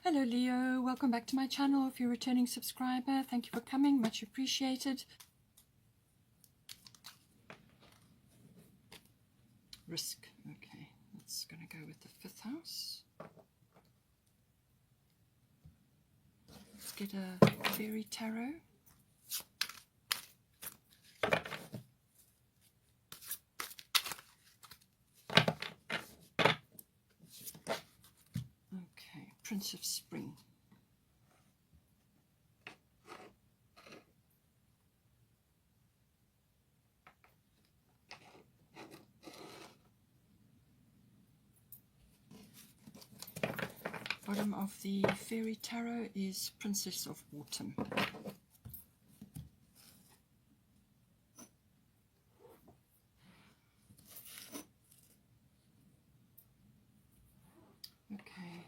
Hello Leo, welcome back to my channel. If you're a returning subscriber, thank you for coming, much appreciated. Risk, okay, that's going to go with the 5th house. Let's get a fairy tarot. Okay, Prince of Spring. Bottom of the fairy tarot is Princess of Autumn. Okay.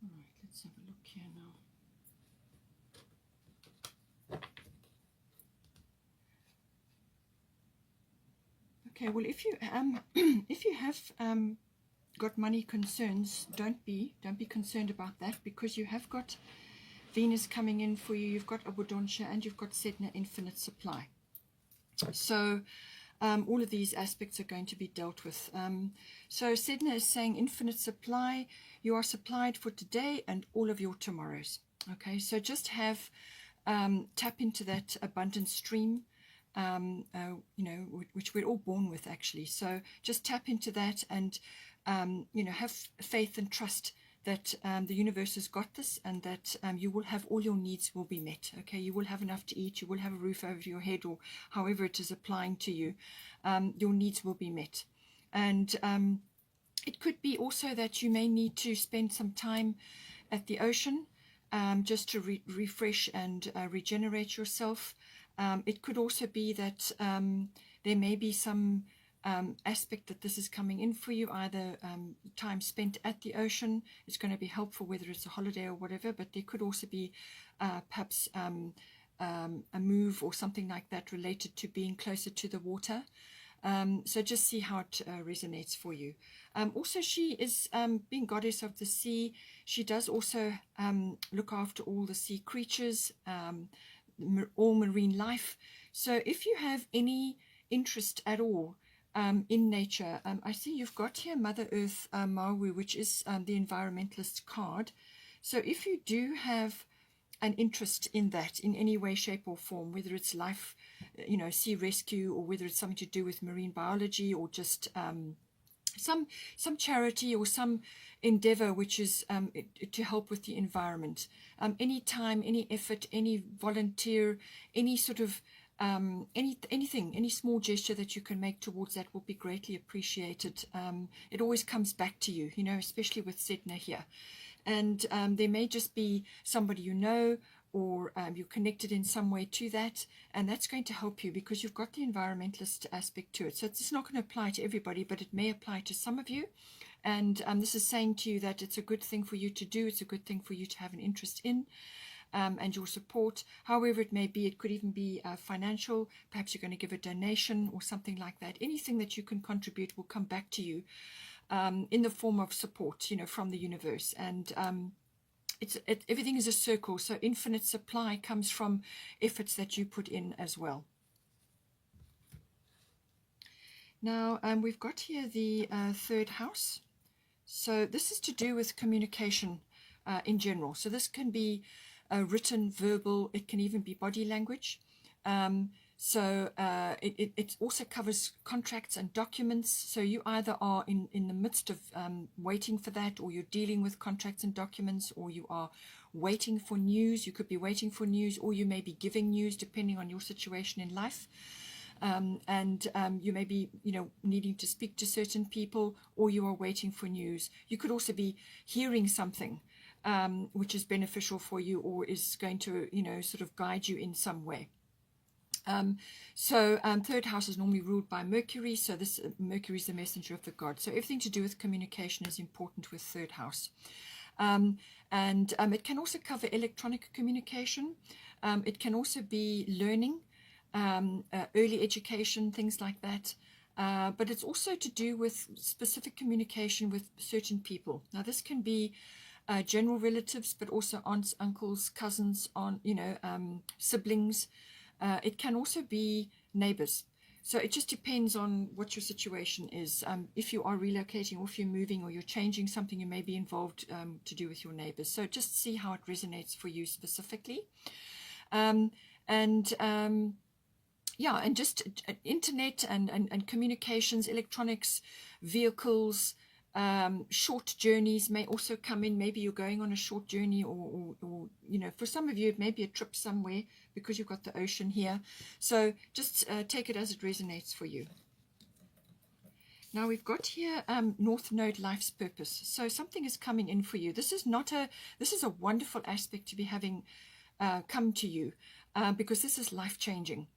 All right, let's have a look here now. Okay, well, if you if you have got money concerns, don't be concerned about that, because you have got Venus coming in for you. You've got Abundancia and you've got Sedna, infinite supply. So all of these aspects are going to be dealt with. So Sedna is saying infinite supply. You are supplied for today and all of your tomorrows. Okay, so just have tap into that abundant stream. You know, which we're all born with, actually. So just tap into that and, you know, have faith and trust that the universe has got this, and that you will have all your needs will be met. Okay, you will have enough to eat, you will have a roof over your head, or however it is applying to you. Your needs will be met. And it could be also that you may need to spend some time at the ocean, just to refresh and regenerate yourself. It could also be that there may be some aspect that this is coming in for you, either time spent at the ocean is going to be helpful, whether it's a holiday or whatever, but there could also be perhaps a move or something like that related to being closer to the water. So just see how it resonates for you. Also, she is being goddess of the sea. She does also look after all the sea creatures, all marine life. So if you have any interest at all in nature, I see you've got here Mother Earth Maui, which is the environmentalist card. So if you do have an interest in that in any way, shape or form, whether it's life, you know, sea rescue, or whether it's something to do with marine biology, or just some charity or some endeavor which is to help with the environment, any time, any effort, any volunteer, any sort of anything, any small gesture that you can make towards that will be greatly appreciated. It always comes back to you, you know, especially with Sedna here. And there may just be somebody you know, or you're connected in some way to that, and that's going to help you because you've got the environmentalist aspect to it. So it's not going to apply to everybody, but it may apply to some of you. And this is saying to you that it's a good thing for you to do. It's a good thing for you to have an interest in, and your support. However it may be, it could even be financial. Perhaps you're going to give a donation or something like that. Anything that you can contribute will come back to you in the form of support, you know, from the universe. And everything is a circle, so infinite supply comes from efforts that you put in as well. Now we've got here the 3rd house. So this is to do with communication in general. So this can be written, verbal, it can even be body language. So it also covers contracts and documents. So you either are in the midst of waiting for that, or you're dealing with contracts and documents, or you are waiting for news. You could be waiting for news, or you may be giving news, depending on your situation in life. And you may be, you know, needing to speak to certain people, or you are waiting for news. You could also be hearing something which is beneficial for you, or is going to, you know, sort of guide you in some way. So 3rd house is normally ruled by Mercury. So this Mercury is the messenger of the god. So everything to do with communication is important with 3rd house. And it can also cover electronic communication. It can also be learning, early education, things like that. but it's also to do with specific communication with certain people. Now, this can be general relatives, but also aunts, uncles, cousins, siblings. It can also be neighbors. So it just depends on what your situation is. If you are relocating, or if you're moving, or you're changing something, you may be involved to do with your neighbors. So just see how it resonates for you specifically. Yeah, and just internet and communications, electronics, vehicles, short journeys may also come in. Maybe you're going on a short journey, or for some of you it may be a trip somewhere because you've got the ocean here. So just take it as it resonates for you. Now we've got here North Node, life's purpose. So something is coming in for you. This is a wonderful aspect to be having come to you, because this is life-changing.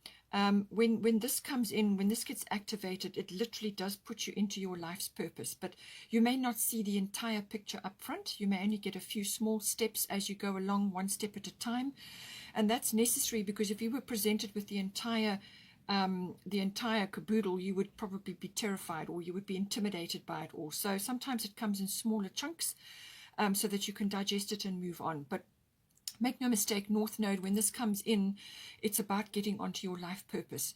When this comes in, when this gets activated, it literally does put you into your life's purpose. But you may not see the entire picture up front. You may only get a few small steps as you go along, one step at a time. And that's necessary, because if you were presented with the entire caboodle, you would probably be terrified, or you would be intimidated by it all. So sometimes it comes in smaller chunks, so that you can digest it and move on. But make no mistake, North Node, when this comes in, it's about getting onto your life purpose.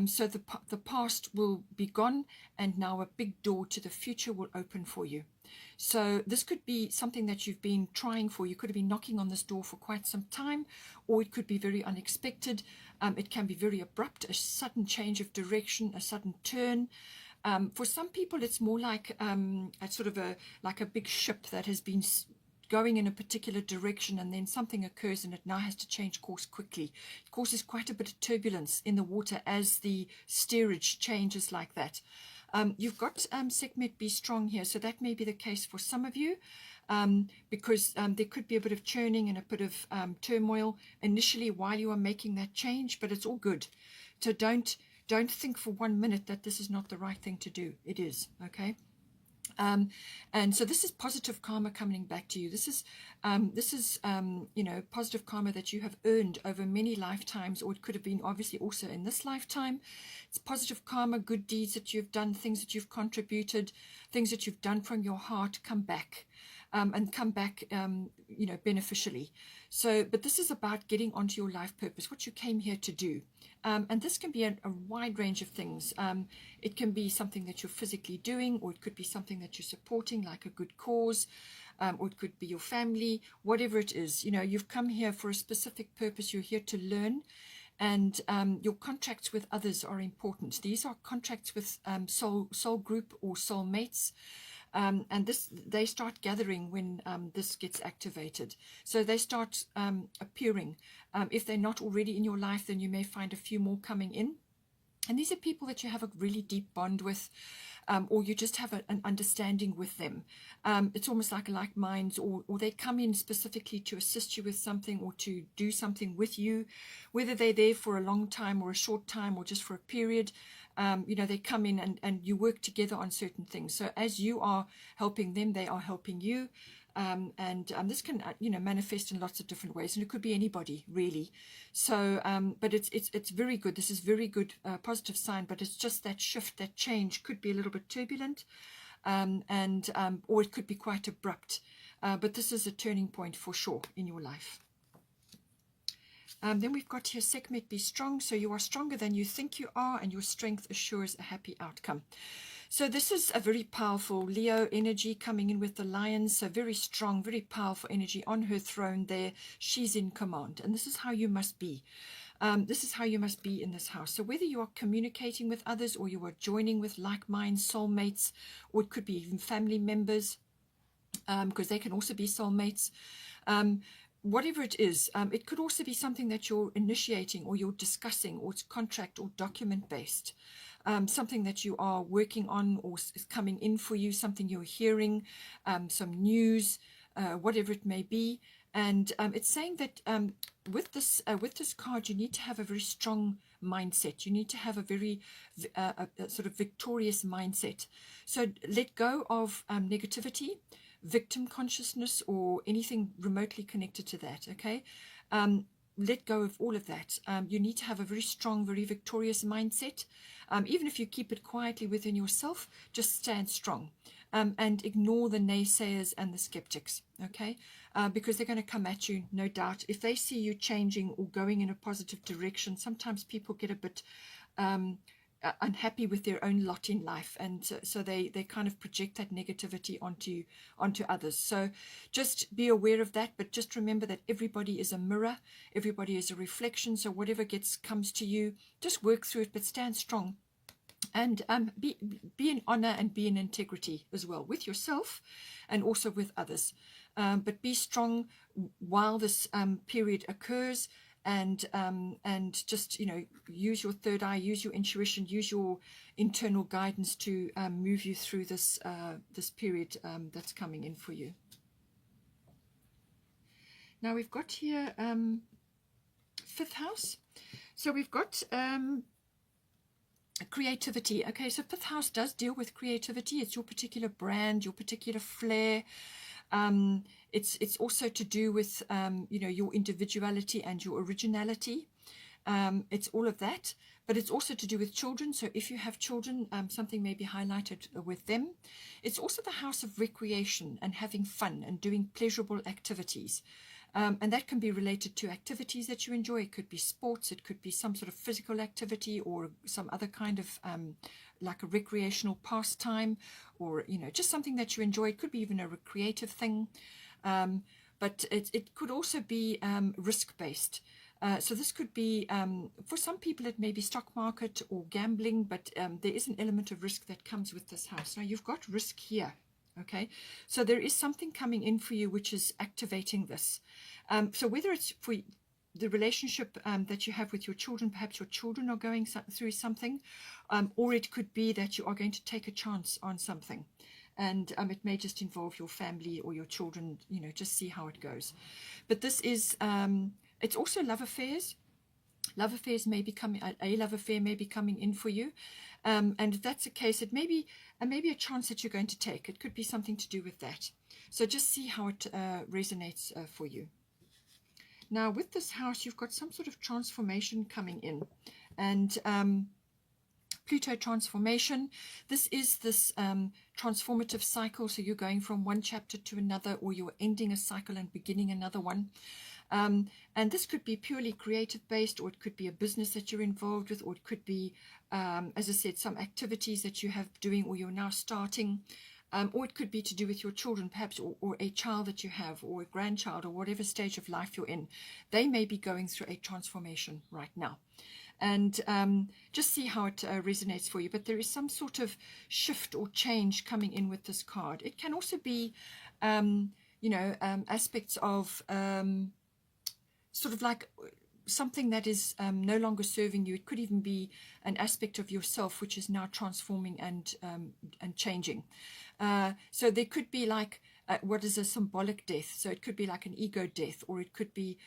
So the past will be gone, and now a big door to the future will open for you. So this could be something that you've been trying for. You could have been knocking on this door for quite some time, or it could be very unexpected. It can be very abrupt, a sudden change of direction, a sudden turn. For some people, it's more like a big ship that has been going in a particular direction, and then something occurs and it now has to change course quickly. It causes quite a bit of turbulence in the water as the steerage changes like that. You've got Sekhmet be strong here, so that may be the case for some of you, because there could be a bit of churning and a bit of turmoil initially while you are making that change, but it's all good. So don't think for 1 minute that this is not the right thing to do. It is, okay? And so this is positive karma coming back to you. This is positive karma that you have earned over many lifetimes, or it could have been obviously also in this lifetime. It's positive karma, good deeds that you've done, things that you've contributed, things that you've done from your heart come back, and come back, beneficially. So, but this is about getting onto your life purpose, what you came here to do. And this can be a wide range of things. It can be something that you're physically doing, or it could be something that you're supporting, like a good cause, or it could be your family, whatever it is. You've come here for a specific purpose. You're here to learn, and your contracts with others are important. These are contracts with soul group or soul mates. And they start gathering when this gets activated. So they start appearing. If they're not already in your life, then you may find a few more coming in. And these are people that you have a really deep bond with, or you just have an understanding with them. It's almost like minds, or they come in specifically to assist you with something, or to do something with you, whether they're there for a long time or a short time, or just for a period. They come in and you work together on certain things. So as you are helping them, they are helping you. This can, manifest in lots of different ways, and it could be anybody really. So, but it's very good. This is very good, positive sign. But it's just that shift, that change could be a little bit turbulent, or it could be quite abrupt. But this is a turning point for sure in your life. Then we've got here, Sekhmet, be strong. So you are stronger than you think you are, and your strength assures a happy outcome. So this is a very powerful Leo energy coming in with the lions. So very strong, very powerful energy on her throne there. She's in command. And this is how you must be. This is how you must be in this house. So whether you are communicating with others, or you are joining with like-minded soulmates, or it could be even family members, because they can also be soulmates. Whatever it is, it could also be something that you're initiating, or you're discussing, or it's contract or document based. Something that you are working on, or is coming in for you, something you're hearing, some news, whatever it may be. And it's saying that with this card, you need to have a very strong mindset. You need to have a very a sort of victorious mindset. So let go of negativity, victim consciousness, or anything remotely connected to that. Okay. let go of all of that. You need to have a very strong, very victorious mindset. Even if you keep it quietly within yourself, just stand strong. And ignore the naysayers and the skeptics, okay? Because they're going to come at you, no doubt. If they see you changing or going in a positive direction, sometimes people get a bit unhappy with their own lot in life, and so they kind of project that negativity onto others. So just be aware of that, but just remember that everybody is a mirror, everybody is a reflection. So whatever comes to you, just work through it, but stand strong. And be in honor and be in integrity as well with yourself and also with others. But be strong while this period occurs, and just, use your third eye, use your intuition, use your internal guidance to move you through this period that's coming in for you. Now we've got here 5th house. So we've got creativity. Okay, so 5th house does deal with creativity. It's your particular brand, your particular flair. It's also to do with your individuality and your originality. It's all of that, but it's also to do with children. So if you have children, something may be highlighted with them. It's also the house of recreation and having fun and doing pleasurable activities. And that can be related to activities that you enjoy. It could be sports, it could be some sort of physical activity, or some other kind of like a recreational pastime, or just something that you enjoy. It could be even a recreative thing, but it could also be risk-based. So this could be, for some people it may be stock market or gambling, but there is an element of risk that comes with this house. Now you've got risk here. Okay, so there is something coming in for you which is activating this. So whether it's for the relationship that you have with your children, perhaps your children are going through something, or it could be that you are going to take a chance on something. And it may just involve your family or your children, just see how it goes. But this is, it's also love affairs. Love affairs may be coming, a love affair may be coming in for you. And if that's the case, it may be a chance that you're going to take. It could be something to do with that. So just see how it resonates for you. Now with this house, you've got some sort of transformation coming in. And Pluto transformation, this is this transformative cycle. So you're going from one chapter to another, or you're ending a cycle and beginning another one. And this could be purely creative based, or it could be a business that you're involved with, or it could be, as I said, some activities that you have doing or you're now starting, or it could be to do with your children, perhaps, or a child that you have, or a grandchild, or whatever stage of life you're in. They may be going through a transformation right now. And just see how it resonates for you. But there is some sort of shift or change coming in with this card. It can also be, aspects of sort of like something that is no longer serving you. It could even be an aspect of yourself which is now transforming and changing. So there could be like what is a symbolic death. So it could be like an ego death, or it could be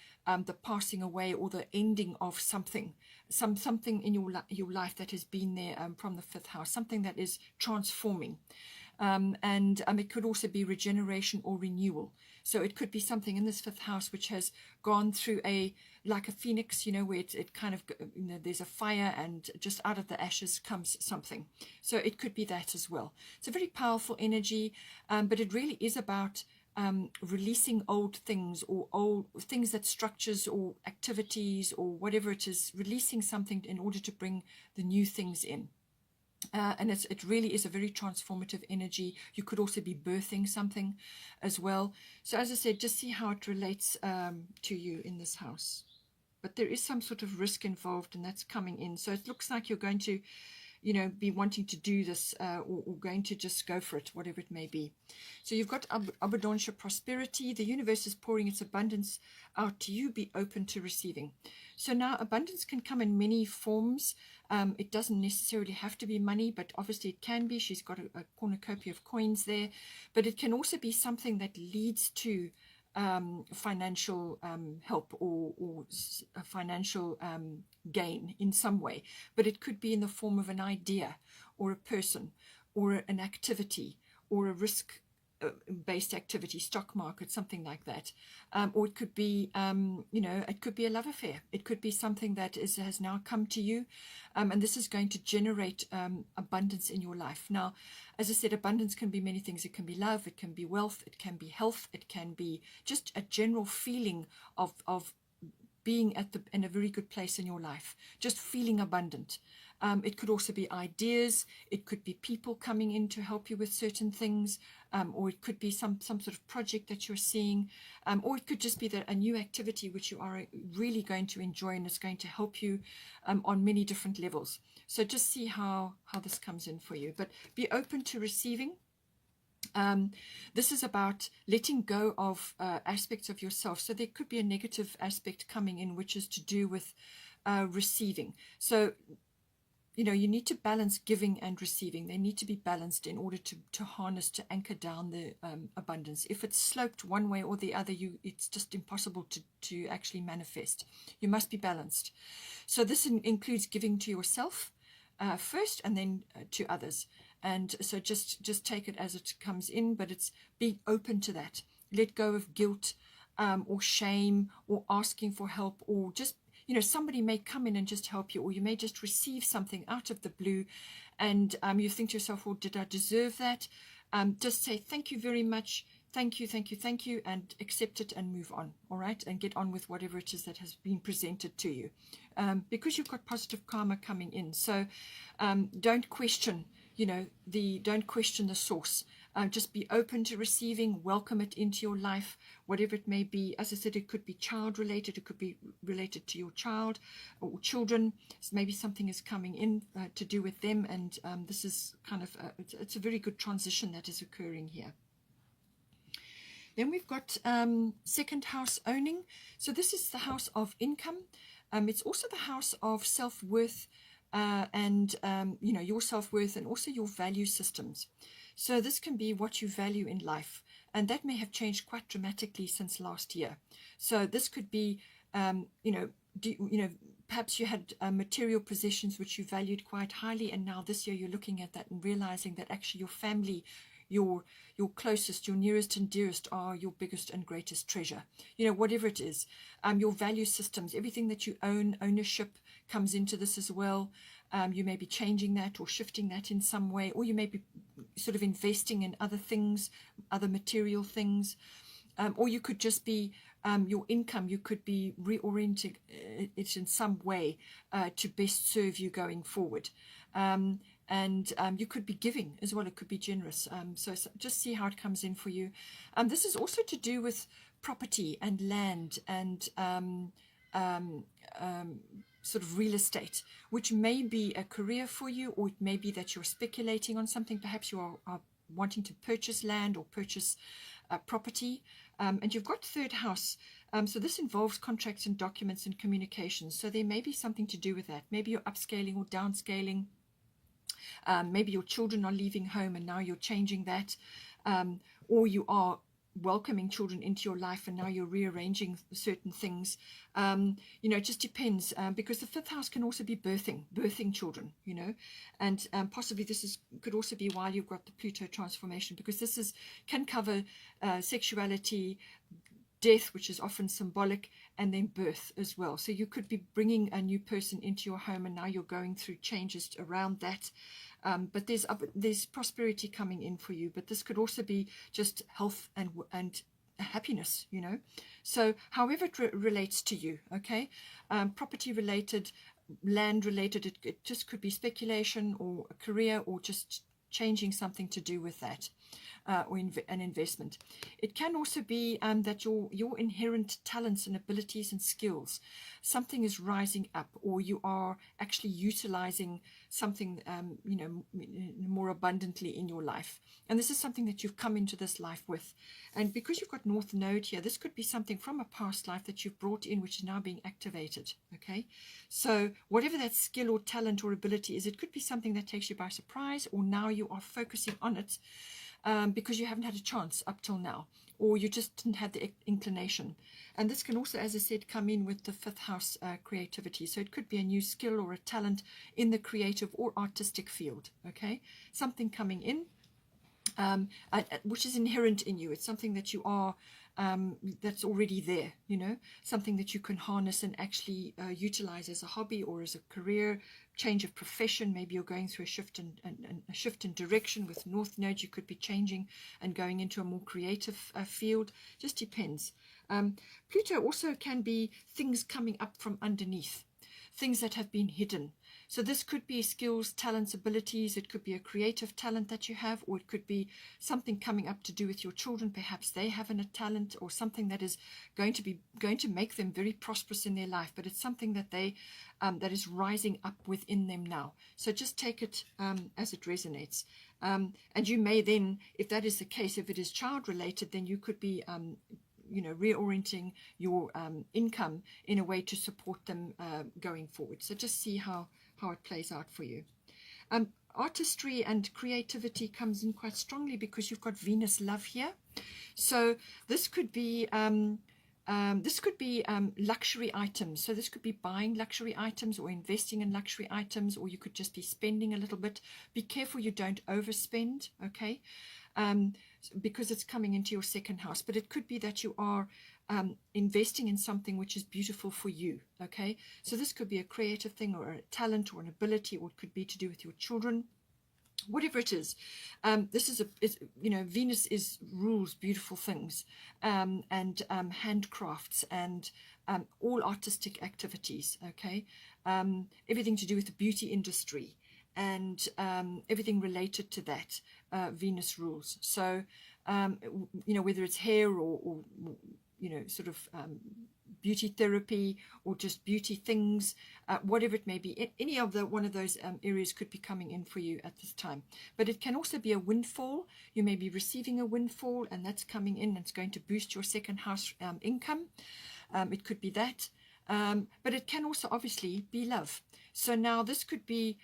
the passing away or the ending of something, something in your life that has been there from the 5th house, something that is transforming. And it could also be regeneration or renewal. So it could be something in this 5th house which has gone through like a phoenix, where it kind of, there's a fire and just out of the ashes comes something. So it could be that as well. It's a very powerful energy, but it really is about releasing old things, or old things, that structures or activities or whatever it is, releasing something in order to bring the new things in. And it really is a very transformative energy. You could also be birthing something as well. So as I said, just see how it relates to you in this house. But there is some sort of risk involved, and that's coming in. So it looks like you're going to, be wanting to do this or going to just go for it, whatever it may be. So you've got abundancia, prosperity. The universe is pouring its abundance out to you. Be open to receiving. So now abundance can come in many forms. It doesn't necessarily have to be money, but obviously it can be. She's got a cornucopia of coins there. But it can also be something that leads to financial help or a financial gain in some way. But it could be in the form of an idea or a person or an activity or a risk based activity, stock market, something like that. Or it could be, it could be a love affair. It could be something that has now come to you, and this is going to generate abundance in your life. Now, as I said, abundance can be many things. It can be love, it can be wealth, it can be health, it can be just a general feeling of being in a very good place in your life, just feeling abundant. It could also be ideas. It could be people coming in to help you with certain things, or it could be some sort of project that you're seeing, or it could just be a new activity which you are really going to enjoy and is going to help you on many different levels. So just see how this comes in for you. But be open to receiving. This is about letting go of aspects of yourself. So there could be a negative aspect coming in, which is to do with receiving. So you need to balance giving and receiving. They need to be balanced in order to harness, to anchor down the abundance. If it's sloped one way or the other, it's just impossible to actually manifest. You must be balanced. So this includes giving to yourself first, and then to others. And so just take it as it comes in, but it's being open to that. Let go of guilt or shame or asking for help, or just somebody may come in and just help you, or you may just receive something out of the blue, and you think to yourself, well, did I deserve that? Just say, thank you very much, thank you, and accept it and move on, all right? And get on with whatever it is that has been presented to you, because you've got positive karma coming in. So don't question, don't question the source. Just be open to receiving, welcome it into your life, whatever it may be. As I said, it could be child related, it could be related to your child or children. So maybe something is coming in to do with them, and this is kind of, it's a very good transition that is occurring here. Then we've got second house owning. So this is the house of income. It's also the house of self-worth, and your self-worth, and also your value systems. So this can be what you value in life, and that may have changed quite dramatically since last year. So this could be, perhaps you had material possessions which you valued quite highly, and now this year you're looking at that and realizing that actually your family, your closest, your nearest and dearest are your biggest and greatest treasure. Whatever it is, your value systems, everything that you own, ownership comes into this as well. You may be changing that or shifting that in some way, or you may be sort of investing in other things, other material things, or you could just be your income, you could be reorienting it in some way to best serve you going forward. And you could be giving as well. It could be generous. So just see how it comes in for you. This is also to do with property and land and sort of real estate, which may be a career for you, or it may be that you're speculating on something. Perhaps you are wanting to purchase land or purchase property, and you've got third house. So this involves contracts and documents and communications. So there may be something to do with that. Maybe you're upscaling or downscaling. Maybe your children are leaving home and now you're changing that, or you are welcoming children into your life and now you're rearranging certain things. It just depends, because the fifth house can also be birthing children, and possibly this could also be while you've got the Pluto transformation, because this can cover sexuality, death, which is often symbolic, and then birth as well. So you could be bringing a new person into your home and now you're going through changes around that. But there's prosperity coming in for you, but this could also be just health and happiness, So however it relates to you, okay? Property related, land related, it just could be speculation or a career, or just changing something to do with that. Or an investment. It can also be that your inherent talents and abilities and skills, something is rising up, or you are actually utilizing something more abundantly in your life. And this is something that you've come into this life with. And because you've got North Node here, this could be something from a past life that you've brought in, which is now being activated. Okay, so whatever that skill or talent or ability is, it could be something that takes you by surprise, or now you are focusing on it. Because you haven't had a chance up till now, or you just didn't have the inclination. And this can also, as I said, come in with the fifth house creativity. So it could be a new skill or a talent in the creative or artistic field, okay? Something coming in. which is inherent in you. It's something that you are, that's already there, you know, something that you can harness and actually utilize as a hobby or as a career, change of profession. Maybe you're going through a shift in direction with North Node. You could be changing and going into a more creative field. Just depends. Pluto also can be things coming up from underneath, things that have been hidden. So this could be skills, talents, abilities. It could be a creative talent that you have, or it could be something coming up to do with your children. Perhaps they have a talent or something that is going to make them very prosperous in their life, but it's something that they that is rising up within them now. So just take it as it resonates. And you may then, if that is the case, if it is child related, then you could be you know, reorienting your income in a way to support them going forward. So just see how it plays out for you. Artistry and creativity comes in quite strongly because you've got Venus love here. So this could be luxury items. So this could be buying luxury items or investing in luxury items, or you could just be spending a little bit. Be careful you don't overspend, okay? Because it's coming into your second house. But it could be that you are investing in something which is beautiful for you, okay? So this could be a creative thing or a talent or an ability, or it could be to do with your children. Whatever it is, this is you know, Venus rules beautiful things, and handcrafts and all artistic activities, okay? Everything to do with the beauty industry and everything related to that, Venus rules. So, you know, whether it's hair or you know, sort of beauty therapy or just beauty things, whatever it may be, any of one of those areas could be coming in for you at this time. But it can also be a windfall. You may be receiving a windfall, and that's coming in. It's going to boost your second house income. It could be that, but it can also obviously be love. So now this could be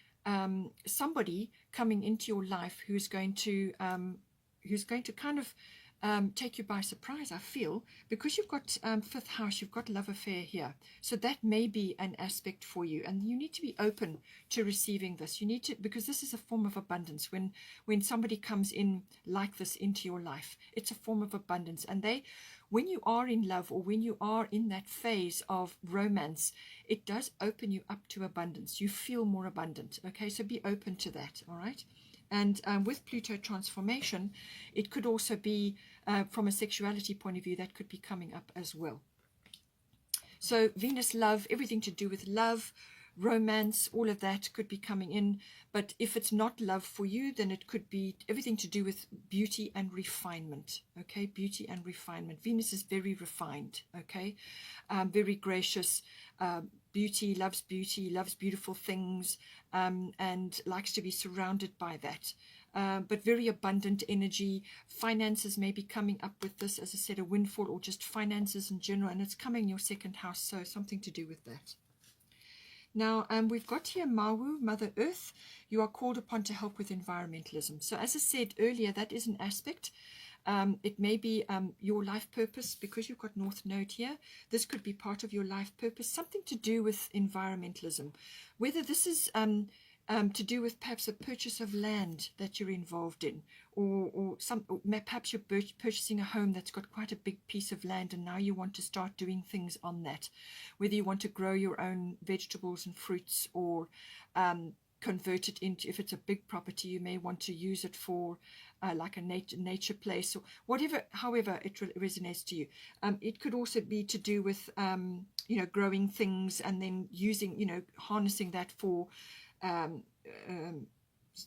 somebody coming into your life who's going to kind of take you by surprise, I feel, because you've got fifth house, you've got love affair here. So that may be an aspect for you, and you need to be open to receiving this. You need to, because this is a form of abundance. When somebody comes in like this into your life, it's a form of abundance. And when you are in love, or when you are in that phase of romance, it does open you up to abundance. You feel more abundant, okay? So be open to that, all right? And with Pluto transformation, it could also be, from a sexuality point of view, that could be coming up as well. So Venus love, everything to do with love, romance, all of that could be coming in. But if it's not love for you, then it could be everything to do with beauty and refinement, okay? Beauty and refinement. Venus is very refined, okay? Very gracious. Beauty, loves beautiful things, and likes to be surrounded by that. But very abundant energy. Finances may be coming up with this, as I said, a windfall, or just finances in general, and it's coming in your second house, so something to do with that. Now, we've got here Mawu, Mother Earth. You are called upon to help with environmentalism. So as I said earlier, that is an aspect. It may be your life purpose, because you've got North Node here. This could be part of your life purpose, something to do with environmentalism. Whether this is to do with perhaps a purchase of land that you're involved in, or perhaps you're purchasing a home that's got quite a big piece of land, and now you want to start doing things on that. Whether you want to grow your own vegetables and fruits, or convert it into, if it's a big property, you may want to use it for like a nature place, or whatever, however it resonates to you. It could also be to do with you know, growing things and then using, you know, harnessing that for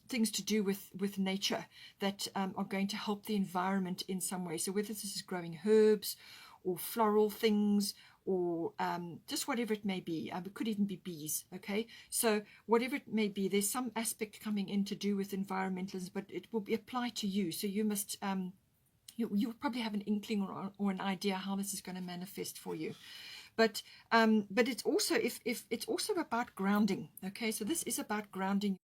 things to do with nature that are going to help the environment in some way. So whether this is growing herbs or floral things, or just whatever it may be. It could even be bees, okay? So whatever it may be, there's some aspect coming in to do with environmentalism, but it will be applied to you. So you must, you'll probably have an inkling or an idea how this is going to manifest for you. But it's also, if it's also about grounding, okay? So this is about grounding